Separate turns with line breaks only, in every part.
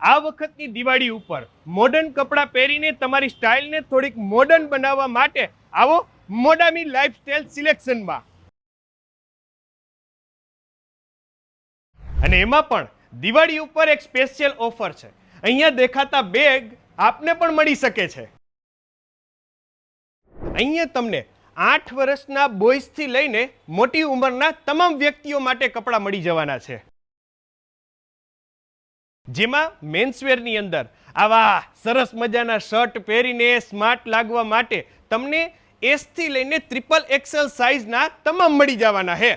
આ વખતની દિવાળી ઉપર મોડર્ન કપડાં પહેરીને તમારી સ્ટાઇલને થોડીક મોડર્ન બનાવવા માટે આવો મોડામી લાઇફસ્ટાઇલ સિલેક્શનમાં. અને એમાં પણ દિવાળી ઉપર એક સ્પેશિયલ ઓફર છે. અહીંયા દેખાતા બેગ આપને પણ મળી શકે છે. અહીંયા તમને 8 વર્ષના બોયઝથી લઈને મોટી ઉંમરના તમામ વ્યક્તિઓ માટે કપડાં મળી જવાના છે. જેમાં મેન્સવેરની અંદર આવા સરસ મજાના શર્ટ પહેરીને સ્માર્ટ લાગવા માટે તમને S થી લઈને XXL સાઇઝના તમામ મળી જવાના છે.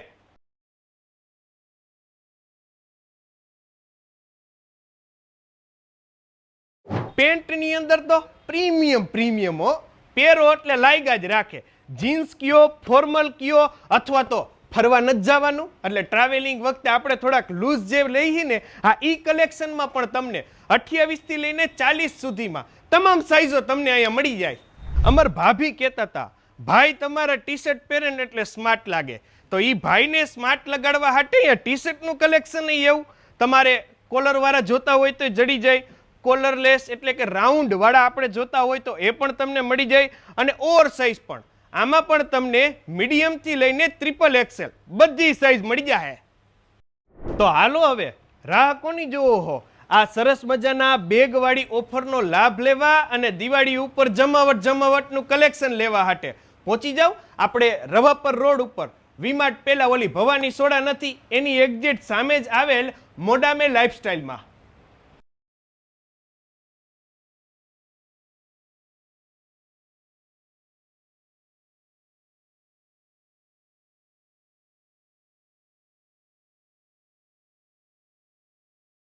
પેન્ટની અંદર તો પ્રીમિયમ હો, પહેરો એટલે લાગ્યા જ રાખે. જીન્સ કયો, ફોર્મલ કયો, અથવા તો ફરવા નથી જવાનું એટલે ટ્રાવેલિંગ વખતે આપણે થોડાક લૂઝ જે લઈએ ને, આ ઈ કલેક્શનમાં પણ તમને 28 થી લઈને 40 સુધીમાં તમામ સાઇઝો તમને અહીંયા મળી જાય. અમર ભાભી કહેતા હતા, ભાઈ તમારા ટી શર્ટ પહેરે ને એટલે સ્માર્ટ લાગે. તો ઈ ભાઈને સ્માર્ટ લગાડવા હાટે અહીંયા ટી શર્ટનું કલેક્શન નહીં એવું. તમારે કોલરવાળા જોતા હોય તો જડી જાય, કોલરલેસ એટલે કે રાઉન્ડ વાળા આપણે જોતા હોય તો એ પણ તમને મળી જાય, અને ઓવર સાઇઝ પણ. આમાં પણ તમને મીડિયમ થી લઈને XXL બધી સાઇઝ મળી જાય. તો હાલો હવે રાહ કોની જોવો હો આ સરસ મજાના બેગ વાળી ઓફરનો લાભ લેવા અને દિવાળી ઉપર જમાવટનું કલેક્શન લેવા હાટે પહોંચી જાવ આપણે રવાપર રોડ ઉપર વીમાર્ટ પેલા ઓલી ભવાની સોડા નથી એની એક્ઝેક્ટ સામે જ આવેલ મોડામે લાઇફસ્ટાઇલમાં.